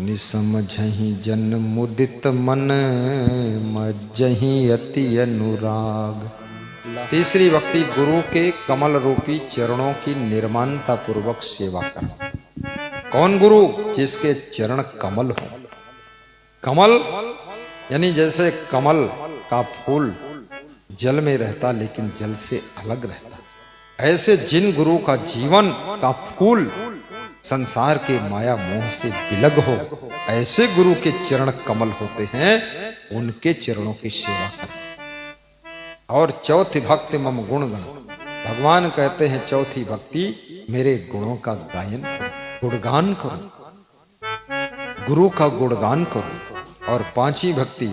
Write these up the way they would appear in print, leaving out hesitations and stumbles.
निसमझहि जन मुदित मन मज्जहि अति अनुराग। तीसरी भक्ति गुरु के कमल रूपी चरणों की निर्माणता पूर्वक सेवा करना। कौन गुरु? जिसके चरण कमल हो। कमल यानी जैसे कमल का फूल जल में रहता लेकिन जल से अलग रहता, ऐसे जिन गुरु का जीवन का फूल संसार के माया मोह से विलग हो, ऐसे गुरु के चरण कमल होते हैं, उनके चरणों की सेवा करें। और चौथी भक्ति मम गुण गण, भगवान कहते हैं चौथी भक्ति मेरे गुणों का गायन करो, गुणगान करो, गुरु का गुणगान करो। और पांचवी भक्ति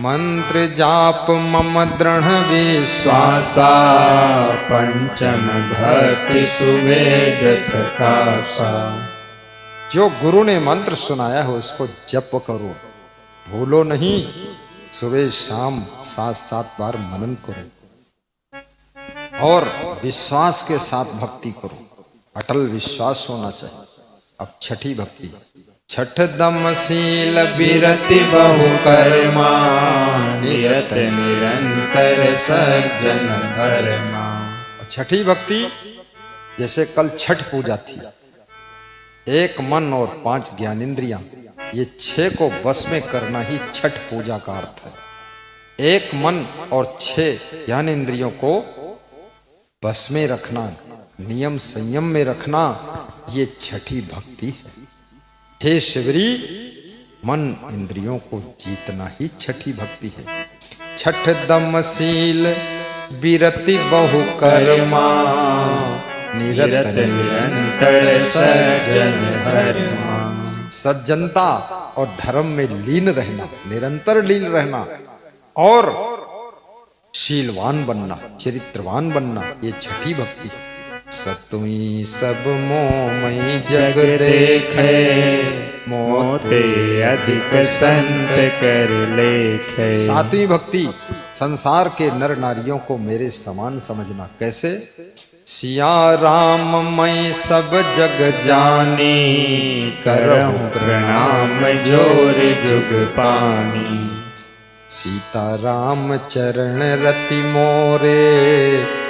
मंत्र जाप मम दृढ़ विश्वासा पंचम भक्ति सुवेद प्रकाशा। जो गुरु ने मंत्र सुनाया है उसको जप करो, भूलो नहीं, सुबह शाम 7-7 बार मनन करो और विश्वास के साथ भक्ति करो, अटल विश्वास होना चाहिए। अब छठी भक्ति छठ दमशील विरति बहु कर्मा नियत निरंतर सज्जन धर्मा। छठी भक्ति जैसे कल छठ पूजा थी, 1 मन और 5 ज्ञानेंद्रियां, ये 6 को बस में करना ही छठ पूजा का अर्थ है। 1 मन और 6 ज्ञानेंद्रियों को बस में रखना, नियम संयम में रखना, ये छठी भक्ति है। हे शिवरी, मन इंद्रियों को जीतना ही छठी भक्ति है। छठ दमशील विरति बहु कर्मा निरत निरंतर सज्जन धर्मा। सज्जनता और धर्म में लीन रहना, निरंतर लीन रहना और शीलवान बनना, चरित्रवान बनना, ये छठी भक्ति है। सतुई सब मोमई जग देखे मोते अधिक संत कर लेखे। सातवीं भक्ति संसार के नर नारियों को मेरे समान समझना। कैसे? सिया राम मैं सब जग जानी करहूं प्रणाम जोर जुग पानी। सीता राम चरण रति मोरे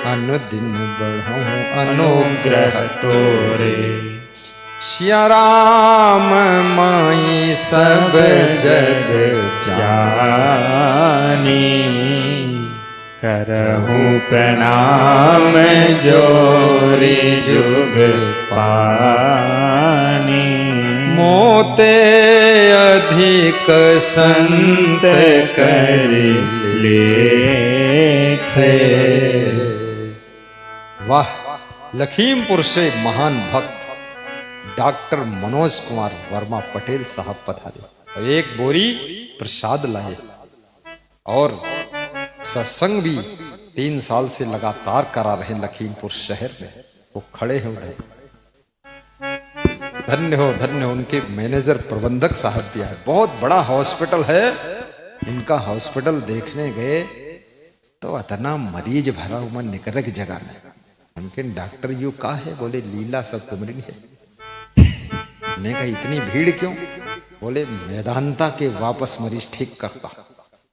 अनुदिन बढ़हूं अनुग्रह तोरे। सिया राम माई सब जग जानी करहूं प्रणाम जोरी जुग पानी। मोते अधिक संत कर लेखे। वाह! लखीमपुर से महान भक्त डॉक्टर मनोज कुमार वर्मा पटेल साहब पधारे, 1 बोरी प्रसाद लाए और सत्संग भी 3 साल से लगातार करा रहे लखीमपुर शहर में। वो खड़े हैं उधर, धन्य हो उनके मैनेजर प्रबंधक साहब भी आए। बहुत बड़ा हॉस्पिटल है, इनका हॉस्पिटल देखने गए तो इतना मरीज भरा हुआ निकरक जगह में। उनके डॉक्टर यू का है? बोले लीला सब तुमरी है। मैं कहा इतनी भीड़ क्यों? बोले वेदांता के वापस मरीज ठीक करता,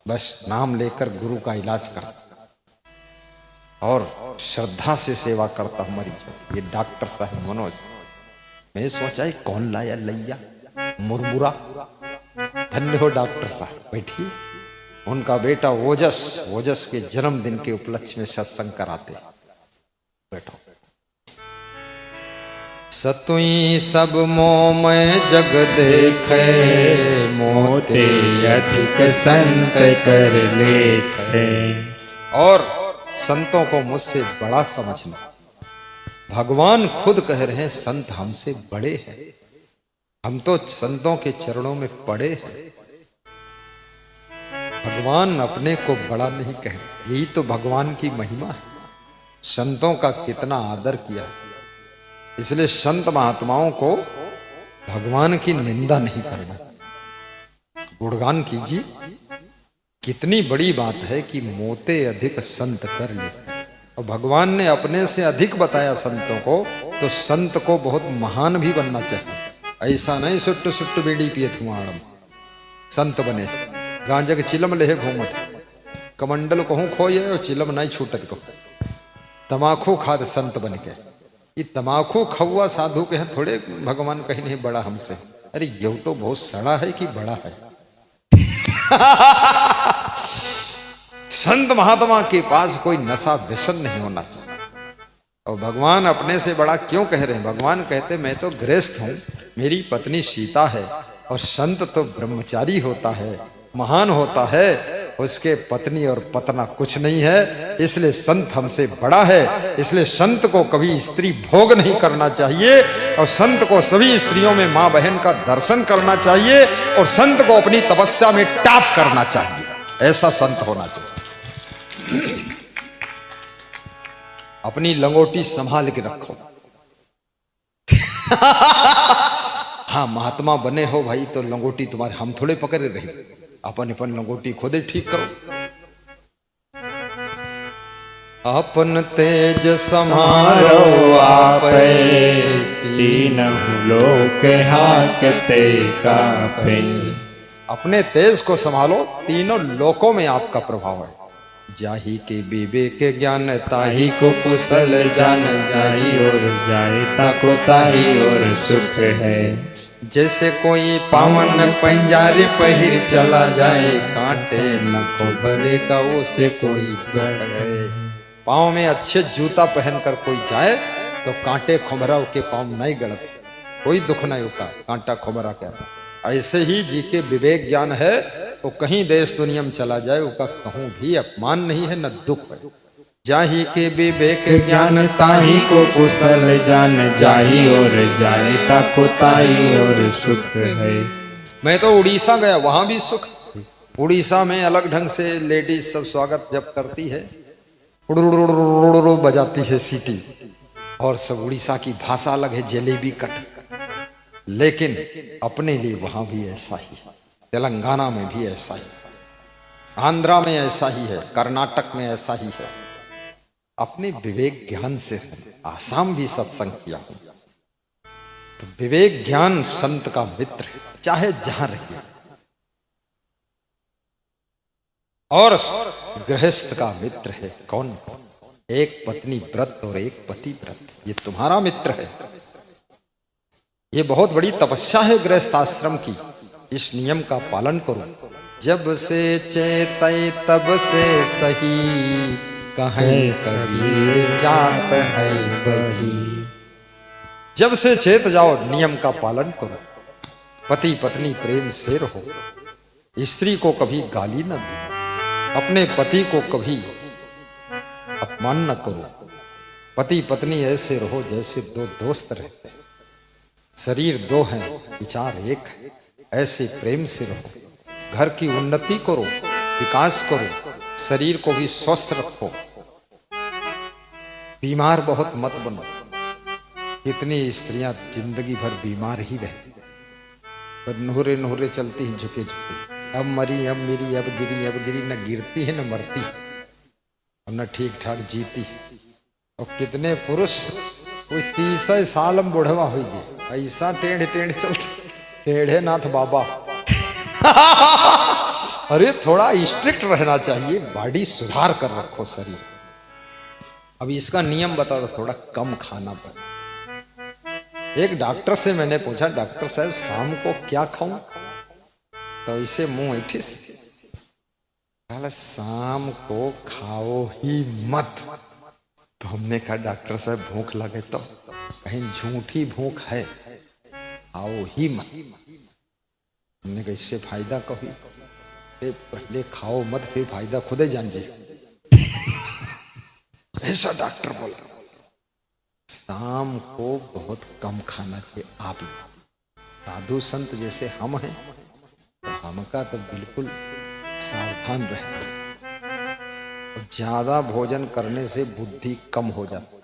बस नाम लेकर गुरु का इलाज करता और श्रद्धा से सेवा करता मरीजों। ये डॉक्टर साहब मनोज। मैं सोचा कौन लाया लैया मुरमुरा। धन्य हो डॉक्टर साहब, बैठिए। उनका बेटा ओजस के जन्मदिन के उपलक्ष्य में सत्संग कराते। बैठो। सतुई सब मोमय जग देखे मोते अधिक संत कर लेखे। और संतों को मुझसे बड़ा समझना। भगवान खुद कह रहे हैं संत हमसे बड़े हैं, हम तो संतों के चरणों में पड़े हैं। भगवान अपने को बड़ा नहीं कहे, यही तो भगवान की महिमा है। संतों का कितना आदर किया, इसलिए संत महात्माओं को भगवान की निंदा नहीं करना चाहिए, गुणगान कीजिए। कितनी बड़ी बात है कि मोते अधिक संत कर ले। और भगवान ने अपने से अधिक बताया संतों को, तो संत को बहुत महान भी बनना चाहिए। ऐसा नहीं सुट्ट सुट्ट बीड़ी पियत हुआड़म संत बने गांजक चिलम लेहे घूमत कमंडल कहूँ खोए और चिलम नहीं छूटत को तमाखू खाद संत बन के ये तमाखू खौआ साधु के हैं थोड़े भगवान कहीं नहीं बड़ा हमसे। अरे यू तो बहुत सड़ा है कि बड़ा है। संत महात्मा के पास कोई नशा व्यसन नहीं होना चाहिए। और भगवान अपने से बड़ा क्यों कह रहे हैं? भगवान कहते मैं तो गृहस्थ हूं, मेरी पत्नी सीता है, और संत तो ब्रह्मचारी होता है, महान होता है, उसके पत्नी और पतना कुछ नहीं है, इसलिए संत हमसे बड़ा है। इसलिए संत को कभी स्त्री भोग नहीं करना चाहिए, और संत को सभी स्त्रियों में मां बहन का दर्शन करना चाहिए, और संत को अपनी तपस्या में टाप करना चाहिए। ऐसा संत होना चाहिए। अपनी लंगोटी संभाल के रखो। हाँ, महात्मा बने हो भाई तो लंगोटी तुम्हारे हम थोड़े पकड़े रहे, अपन अपन लंगोटी खुद ही ठीक करो। अपन तेज समारो आपे, तीनहु लोक हाकते कापे। अपने तेज को संभालो, तीनों लोकों में आपका प्रभाव है। जाही के विवेक ज्ञान ताही को कुशल जान, जाही और जाए ताको ताही और सुख है। जैसे कोई पावन पंजारी पहिर चला जाए, कांटे न खोबरे का उसे कोई दुख है। पाँव में अच्छे जूता पहनकर कोई जाए तो कांटे खोबरा के पाँव नहीं गड़ते, कोई दुख नहीं होता। कांटा खोबरा क्या, ऐसे ही जी के विवेक ज्ञान है वो कहीं देश दुनिया में चला जाए उसका कहूं भी अपमान नहीं है न दुख है। जाही के विवेक ज्ञान ताही को कुशल जान, जाही और जाए ताको ताही और सुख है। मैं तो उड़ीसा गया, वहां भी सुख। उड़ीसा में अलग ढंग से लेडीज सब स्वागत जब करती है, उड़ बजाती है सीटी, और सब उड़ीसा की भाषा अलग है, जलेबी कट। लेकिन अपने लिए वहां भी ऐसा ही है, तेलंगाना में भी ऐसा ही, आंध्रा में ऐसा ही है, कर्नाटक में ऐसा ही है। अपने विवेक ज्ञान से आसाम भी सत्संग किया हूं, तो विवेक ज्ञान संत का मित्र है, चाहे जहां रहिए। और गृहस्थ का मित्र है कौन? एक पत्नी व्रत और एक पति व्रत, ये तुम्हारा मित्र है। ये बहुत बड़ी तपस्या है गृहस्थ आश्रम की। इस नियम का पालन करो। जब से चेतई तब से सही, कहें कबीर जात है बही। जब से चेत जाओ, नियम का पालन करो। पति पत्नी प्रेम से रहो, स्त्री को कभी गाली न दो, अपने पति को कभी अपमान न करो। पति पत्नी ऐसे रहो जैसे दो दोस्त रहते हैं, शरीर दो हैं विचार एक है, ऐसे प्रेम से रहो। घर की उन्नति करो, विकास करो, शरीर को भी स्वस्थ रखो। बीमार बहुत मत बनो। कितनी स्त्रियां जिंदगी भर बीमार ही रहती, पर नोरे नोरे चलती हैं झुके झुके। अब मरी, अब मेरी, अब गिरी, न गिरती है न मरती है, अब न ठीक ठाक जीती है। और कितने पुरुष कोई 30 साल में बुढ़वा हो गए, ऐसा टेढ़ टेढ़ चलते, टेढ़े नाथ बाबा। अरे थोड़ा स्ट्रिक्ट रहना चाहिए, बॉडी सुधार कर रखो शरीर। अब इसका नियम बता दो, थोड़ा कम खाना बस। एक डॉक्टर से मैंने पूछा, डॉक्टर साहब शाम को क्या खाऊं? तो इसे मुंह ऐठिस, शाम को खाओ ही मत। तो हमने कहा डॉक्टर साहब भूख लगे तो? कहीं झूठी भूख है, आओ ही मत। हमने कहा इससे फायदा कभी, पहले खाओ मत फिर फायदा खुदे जान जी। ऐसा डॉक्टर बोला। शाम को बहुत कम खाना चाहिए। आप साधु संत जैसे हम हैं तो हमका तो बिल्कुल सावधान रहे। ज्यादा भोजन करने से बुद्धि कम हो जाती,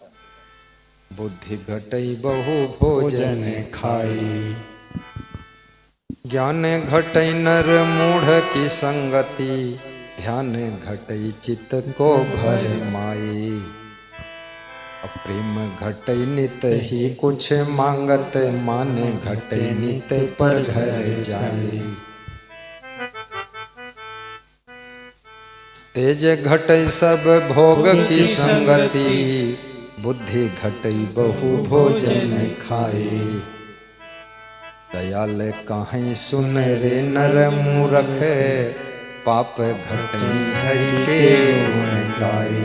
बुद्धि घटई बहु भोजन खाई, ज्ञान घटई नर मूढ़ की संगति, ध्यान घटई चित्त को भर माई। प्रेम घटै नित ही कुछ मांगत, माने घटै नित पर घर जाए। तेज घटै सब भोग की संगति, बुद्धि घटै बहु भोजन खाए। दयाल काहै सुन रे नर मूरख, पाप घटै हरि के गुण गाए।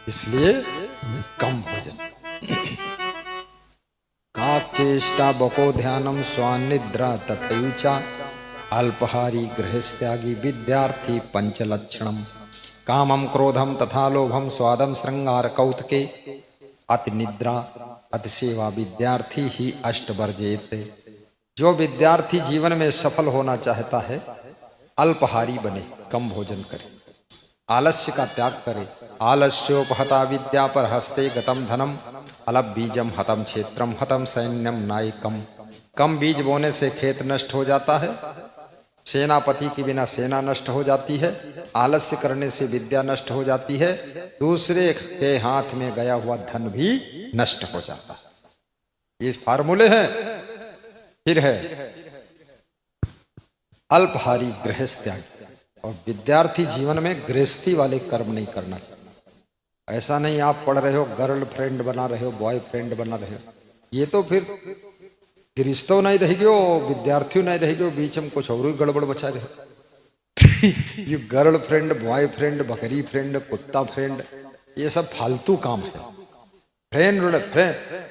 इसलिए कम भोजन। काक चेष्टा बको ध्यानम स्वानिद्रा तथैचा, अल्पहारी गृहस्त्यागी विद्यार्थी पंचलक्षणम। कामम क्रोधम तथा लोभम स्वादम श्रृंगार कौतुके, अति निद्रा अति सेवा विद्यार्थी ही अष्ट वर्जेत। जो विद्यार्थी जीवन में सफल होना चाहता है, अल्पहारी बने, कम भोजन करे, आलस्य का त्याग करे। आलस्योपहता विद्या पर हस्ते गतम धनम, अलप बीजम हतम क्षेत्रम हतम सैन्यम नायकम। कम बीज बोने से खेत नष्ट हो जाता है, सेनापति के बिना सेना नष्ट हो जाती है, आलस्य करने से विद्या नष्ट हो जाती है, दूसरे के हाथ में गया हुआ धन भी नष्ट हो जाता है। ये फार्मूले हैं। फिर है अल्पहारी गृहस्थ्याग, और विद्यार्थी जीवन में गृहस्थी वाले कर्म नहीं करना चाहिए। ऐसा नहीं आप पढ़ रहे हो, गर्लफ्रेंड बना रहे हो, बॉयफ्रेंड बना रहे हो, ये तो फिर गृहस्थों नहीं रहेगी, विद्यार्थियों नहीं रहेगी, बीच में कुछ और ही गड़बड़ बचा रहे। ये गर्लफ्रेंड, बॉयफ्रेंड, बकरी फ्रेंड, कुत्ता फ्रेंड, ये सब फालतू काम है। फ्रेंड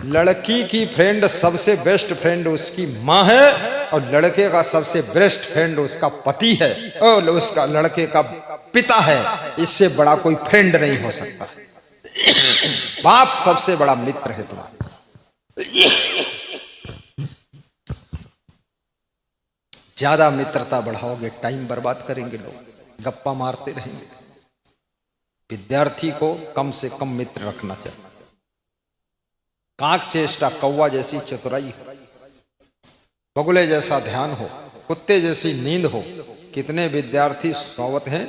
लड़की की फ्रेंड सबसे बेस्ट फ्रेंड उसकी माँ है, और लड़के का सबसे बेस्ट फ्रेंड उसका पति है, और उसका लड़के का पिता है। इससे बड़ा कोई फ्रेंड नहीं हो सकता। बाप सबसे बड़ा मित्र है तुम्हारा। ज्यादा मित्रता बढ़ाओगे टाइम बर्बाद करेंगे लोग, गप्पा मारते रहेंगे। विद्यार्थी को कम से कम मित्र रखना चाहिए। काक चेष्टा कौवा जैसी चतुराई हो, बगुले जैसा ध्यान हो, कुत्ते जैसी नींद हो। कितने विद्यार्थी सोवत हैं,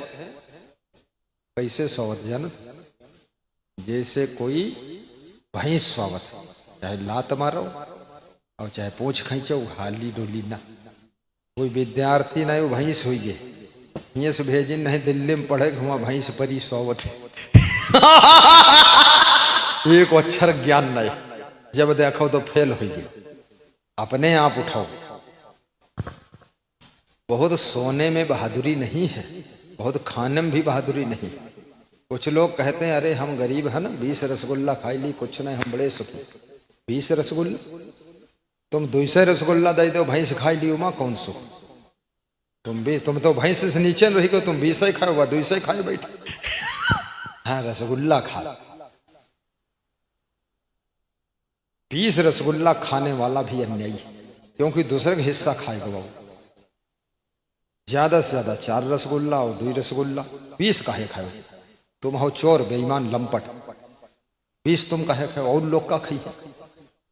कैसे सोवत जन, जैसे कोई भैंस सोवत है, चाहे लात मारो और चाहे पूंछ खींचो, हाली डोली ना। कोई विद्यार्थी नहीं, वो भैंस हुई गे, ये से भेजिन नहीं, दिल्ली में पढ़े हुआ भैंस परी सोवत है। एक अक्षर ज्ञान नहीं, जब देखो तो फेल हो गए। अपने आप उठाओ। बहुत सोने में बहादुरी नहीं है, बहुत खाने में भी बहादुरी नहीं। कुछ लोग कहते हैं अरे हम गरीब हैं ना, 20 रसगुल्ला खाई ली, कुछ नहीं, हम बड़े सुखी। 20 रसगुल्ला, तुम 200 रसगुल्ला दे दो, भैंस खाई ली, उमा कौन सुख। तुम तो भैंस से नीचे रही को, तुम 20 खाए हुआ, 200 खाए बैठे। हाँ, रसगुल्ला खा। 20 रसगुल्ला खाने वाला भी अन्यायी है, क्योंकि दूसरे का हिस्सा खाएगा वो। ज्यादा से ज्यादा 4 रसगुल्ला और 2 रसगुल्ला, 20 काहे खाओ। तुम हो चोर, बेईमान, लंपट। 20 तुम काहे खाओ, और लोग का खाई।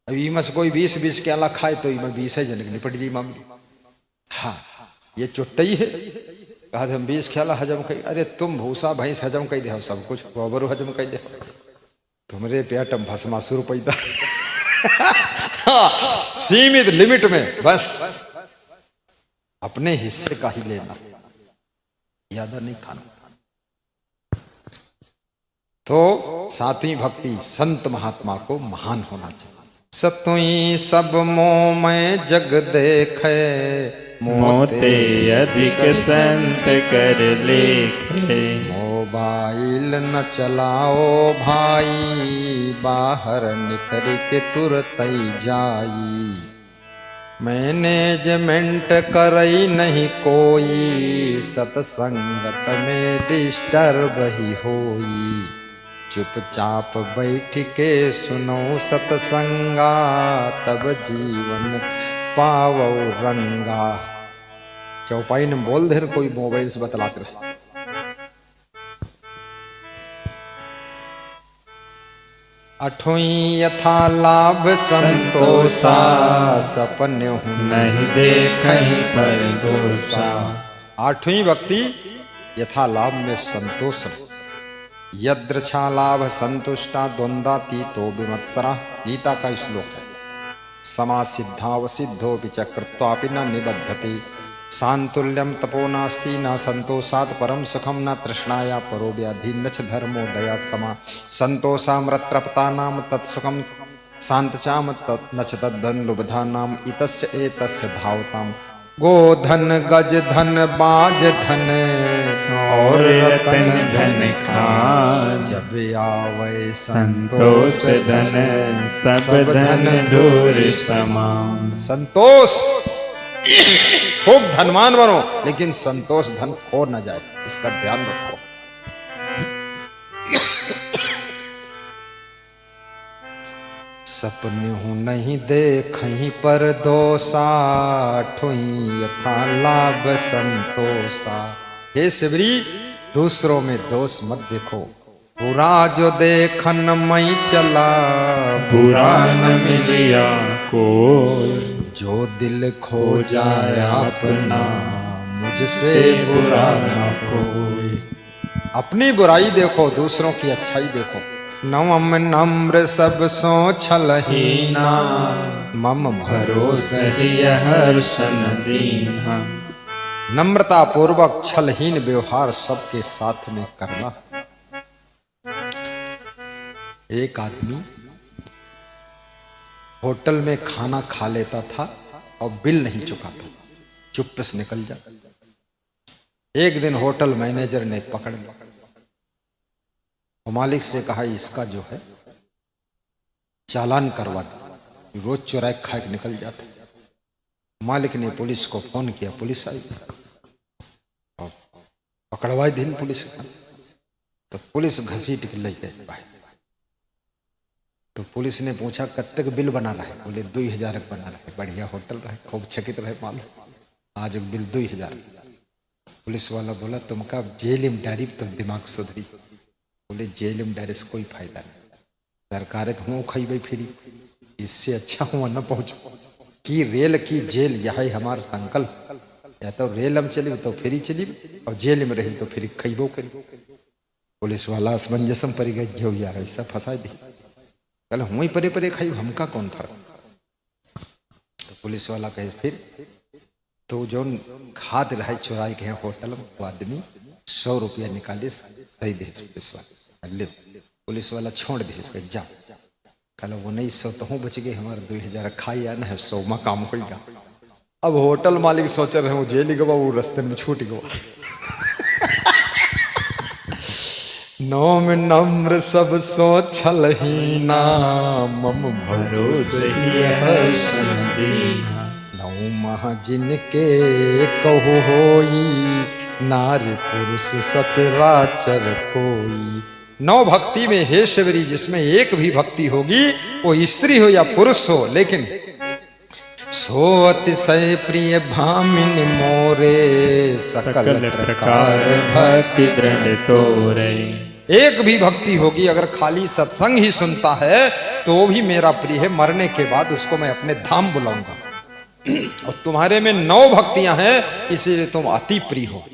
अभी में से कोई 20 के अला खाए तो इमें 20 जन निपट जी मामली। हाँ, ये चुट्टई है। कहा हम 20 खेला हजम कही, अरे तुम भूसा भैंस हजम कही दे, सब कुछ गोबर हजम कही दे, तुमरे पेट में भस्मासुर पैदा। सीमित लिमिट में, बस अपने हिस्से का ही लेना, ज्यादा नहीं खाना। तो सातवीं भक्ति संत महात्मा को महान होना चाहिए। सतुई सब मोह में जग देखे, मोते अधिक संत कर लेखे। मोबाइल न चलाओ भाई, बाहर निकल के तुरत ही जाई। मैनेजमेंट करई नहीं कोई, सत्संगत में डिस्टर्ब ही होई। चुपचाप बैठ के सुनो सत्संगा, तब जीवन पावो रंगा। चौपाई ने बोल दे, कोई मोबाइल से बतलाते रहे। अठोई यथा लाभ संतोषा, सपने नहीं देखहि पर दोषा। 8वीं भक्ति यथा लाभ में संतोष। यदृच्छालाभ संतुष्टा द्वंद्वातीतो विमत्सरा। गीता का श्लोक है। समासिद्धावसिद्धो विचकृत्वापि न निबद्धते। शांतुल्यम तपो नास्ति न संतोषात् परम सुखम न तृष्णाया परो व्याधि न च धर्मो दया समा। संतोषामृत्रपतानाम तत्सुखम शांतचाम न च तद्दनुलुब्धानाम इतस्य एतस्य धावताम। गोधन गज धन बाज धन और रतन धन खान। जब आवे संतोष धन सब धन धूर समान। संतोष, खूब धनवान बनो लेकिन संतोष धन खो न जाए, इसका ध्यान रखो। सपने हूँ नहीं देखहीं पर दोषा, ठुई यथा लाभ संतोषा। हे शिवरी, दूसरों में दोष मत देखो। बुरा जो देखन मई चला, बुरा न मिलिया कोई। जो दिल खो जाए अपना, मुझसे बुरा न कोई। अपनी बुराई देखो, दूसरों की अच्छाई देखो। नवम नम्र सब सो छलहीना, मम भरोसे हर्षन दीन्हा। नम्रता पूर्वक छलहीन व्यवहार सबके साथ में करना। एक आदमी होटल में खाना खा लेता था और बिल नहीं चुकाता, चुप से निकल जा। एक दिन होटल मैनेजर ने पकड़ लिया और मालिक से कहा इसका जो है चालान करवा दो, रोज चुराए खा के निकल जाता। मालिक ने पुलिस को फोन किया, पुलिस आई और पकड़वाई दिन पुलिस का। तो पुलिस घसीट के ले गए भाई। तो पुलिस ने पूछा कब तक बिल बना रहा है? बोले 2000 बना रहे। बढ़िया होटल रहे, खूब चकित रहे मालूम। आज बिल 2000। पुलिस वाला बोला तुमका जेल में डायरी तब दिमाग सुधरी। बोले जेल में डायरी से कोई फायदा नहीं, सरकार हूँ खई फिरी, इससे अच्छा हुआ न पहुंचो कि रेल की जेल यह हमारा संकल्प। या तो रेल में चली तो फिर चली और जेल में रही तो फिर खईबो करी। पुलिस वाला असमंजसम पड़ गए, जो यार ऐसा फंसा दी। कल हुँ ही परे परे खाई, हमका कौन था। तो पुलिस वाला कहे फिर तो जो खाद रहे चुराए के होटल में, वो आदमी 100 रुपया निकाले दे दे पुलिस वाला। ले पुलिस वाला छोड़ दे इसका, जा। कल 1900 तो हूँ बच गए, हमारे 2000 खाई आना है, 100 में काम होगा। अब होटल मालिक सोच रहे हो जेल गवा, वो रास्ते में छूट गवा। नौम नम्र सब सो छलहीना, मम भरोसे हर्षन दीन्हा। नौ मह जिनके कहु होई, नारी पुरुष सचराचर कोई। 9 भक्ति में हे शिवरी जिसमें एक भी भक्ति होगी, वो स्त्री हो या पुरुष हो, लेकिन सो अतिशय प्रिय भामिनी मोरे, सकल प्रकार भक्ति दृढ़ तोरे। एक भी भक्ति होगी, अगर खाली सत्संग ही सुनता है तो भी मेरा प्रिय है। मरने के बाद उसको मैं अपने धाम बुलाऊंगा। और तुम्हारे में 9 भक्तियां हैं, इसीलिए तुम अति प्रिय हो।